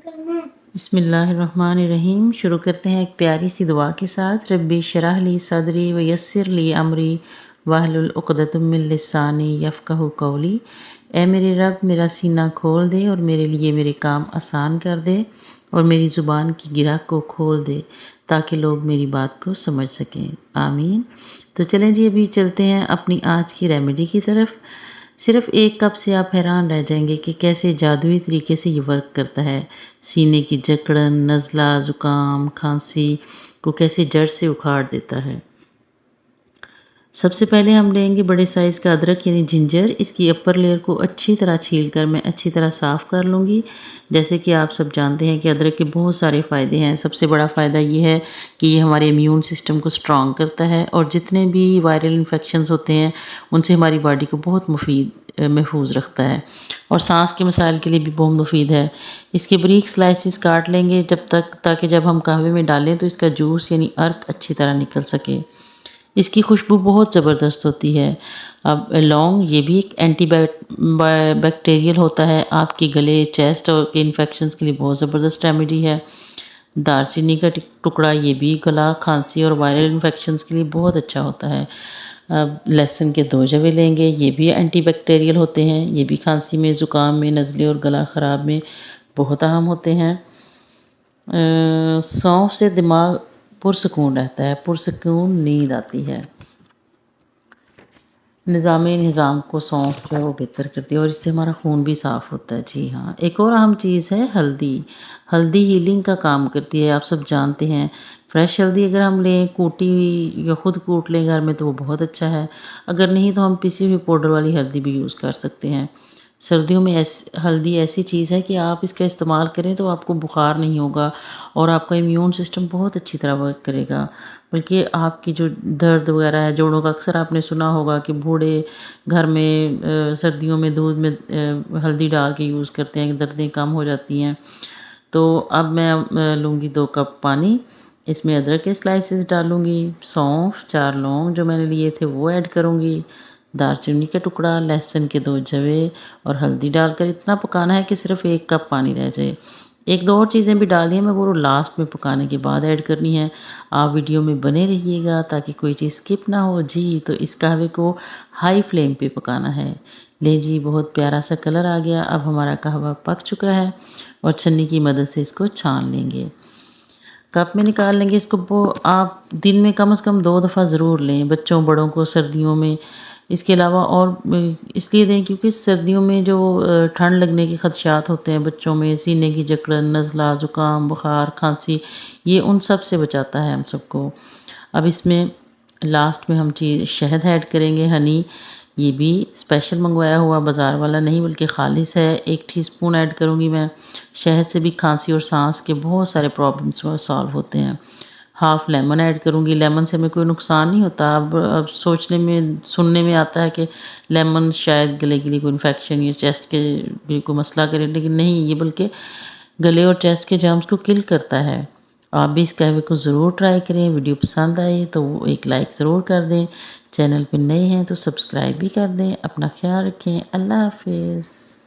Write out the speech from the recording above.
बिस्मिल्लाहिर्रहमानिर्रहीम। शुरू करते हैं एक प्यारी सी दुआ के साथ। रब्बी शरह ली सदरी व यस्सिर ली अमरी वाहलुल उक़दतम मिन लिसानी यफ़क़हू क़ौली। ए मेरे रब, मेरा सीना खोल दे और मेरे लिए मेरे काम आसान कर दे और मेरी ज़ुबान की गिरह को खोल दे ताकि लोग मेरी बात को समझ सकें। आमीन। तो चलें जी, अभी चलते हैं अपनी आज की रेमेडी की तरफ। सिर्फ़ एक कप से आप हैरान रह जाएंगे कि कैसे जादुई तरीके से ये वर्क करता है। सीने की जकड़न, नज़ला, ज़ुकाम, खांसी को कैसे जड़ से उखाड़ देता है। सबसे पहले हम लेंगे बड़े साइज़ का अदरक यानी जिंजर। इसकी अपर लेयर को अच्छी तरह छील कर मैं अच्छी तरह साफ़ कर लूँगी। जैसे कि आप सब जानते हैं कि अदरक के बहुत सारे फ़ायदे हैं। सबसे बड़ा फ़ायदा ये है कि ये हमारे इम्यून सिस्टम को स्ट्रॉन्ग करता है और जितने भी वायरल इन्फेक्शंस होते हैं उनसे हमारी बॉडी को बहुत महफूज रखता है और सांस के मसाइल के लिए भी बहुत मुफीद है। इसके बारीक स्लाइसिस काट लेंगे ताकि जब हम कहवे में डालें तो इसका जूस यानी अर्क अच्छी तरह निकल सके। इसकी खुशबू बहुत ज़बरदस्त होती है। अब लौंग, ये भी एक बैक्टीरियल होता है। आपके गले, चेस्ट और के इन्फेक्शंस के लिए बहुत ज़बरदस्त रेमेडी है। दालचीनी का टुकड़ा, ये भी गला, खांसी और वायरल इन्फेक्शंस के लिए बहुत अच्छा होता है। अब लहसुन के 2 जवे लेंगे, ये भी एंटीबैक्टीरियल होते हैं। ये भी खांसी में, ज़ुकाम में, नज़ले और गला ख़राब में बहुत अहम होते हैं। सौंफ से दिमाग पुरसकून रहता है, पुरसकून नींद आती है। निज़ाम को सौंफ जो है वो बेहतर करती है और इससे हमारा खून भी साफ़ होता है। जी हाँ, एक और अहम चीज़ है हल्दी। हल्दी हीलिंग का काम करती है, आप सब जानते हैं। फ्रेश हल्दी अगर हम लें, कूटी या ख़ुद कूट लें घर में तो वो बहुत अच्छा है। अगर नहीं तो हम पिसी हुई पाउडर वाली हल्दी भी यूज़ कर सकते हैं। सर्दियों में हल्दी ऐसी चीज़ है कि आप इसका इस्तेमाल करें तो आपको बुखार नहीं होगा और आपका इम्यून सिस्टम बहुत अच्छी तरह वर्क करेगा। बल्कि आपकी जो दर्द वगैरह है जोड़ों का, अक्सर आपने सुना होगा कि बूढ़े घर में सर्दियों में दूध में हल्दी डाल के यूज़ करते हैं, दर्दें कम हो जाती हैं। तो अब मैं लूँगी 2 कप पानी। इसमें अदरक के स्लाइसेस डालूँगी, सौंफ, 4 लौंग जो मैंने लिए थे वो ऐड करूँगी, दालचीनी का टुकड़ा, लहसुन के 2 जवे और हल्दी डालकर इतना पकाना है कि सिर्फ़ 1 कप पानी रह जाए। 1-2 और चीज़ें भी डालनी है, मगर वो लास्ट में पकाने के बाद ऐड करनी है। आप वीडियो में बने रहिएगा ताकि कोई चीज़ स्किप ना हो। जी, तो इस कहवे को हाई फ्लेम पे पकाना है। लें जी, बहुत प्यारा सा कलर आ गया। अब हमारा कहवा पक चुका है और छन्नी की मदद से इसको छान लेंगे। कप में निकाल लेंगे इसको। वो आप दिन में कम से कम 2 दफ़ा ज़रूर लें, बच्चों बड़ों को सर्दियों में। इसके अलावा और इसलिए दें क्योंकि सर्दियों में जो ठंड लगने के खदशात होते हैं बच्चों में, सीने की जकड़न, नज़ला, ज़ुकाम, बुखार, खांसी, ये उन सब से बचाता है हम सबको। अब इसमें लास्ट में हम शहद ऐड करेंगे, हनी। ये भी स्पेशल मंगवाया हुआ, बाज़ार वाला नहीं बल्कि ख़ालिस है। 1 टीस्पून ऐड करूँगी मैं। शहद से भी खांसी और सांस के बहुत सारे प्रॉब्लम्स सॉल्व होते हैं। हाफ़ लेमन ऐड करूँगी। लेमन से हमें कोई नुकसान नहीं होता। अब सुनने में आता है कि लेमन शायद गले के लिए कोई इन्फेक्शन या चेस्ट के भी कोई मसला करे, लेकिन नहीं, ये बल्कि गले और चेस्ट के जर्म्स को किल करता है। आप भी इस कहवे को ज़रूर ट्राई करें। वीडियो पसंद आए तो एक लाइक ज़रूर कर दें। चैनल पे नए हैं तो सब्सक्राइब भी कर दें। अपना ख्याल रखें। अल्लाह हाफ़िज़।